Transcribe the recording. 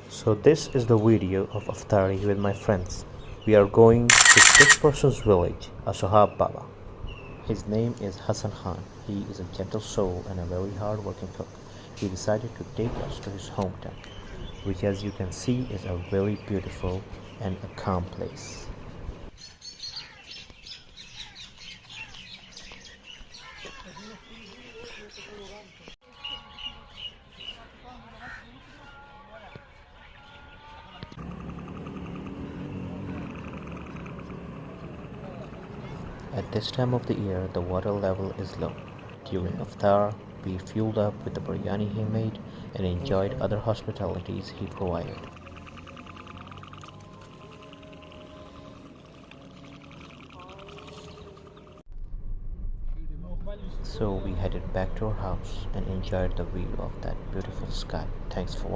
So this is the video of Aftari with my friends. We are going to this person's village, a Sohab Baba. His name is Hassan Khan. He is a gentle soul and a very hard-working cook. He decided to take us to his hometown, which as you can see is a very beautiful and a calm place. At this time of the year, the water level is low. During Iftar, we fueled up with the biryani he made and enjoyed other hospitalities he provided. So we headed back to our house and enjoyed the view of that beautiful sky. Thanks for watching.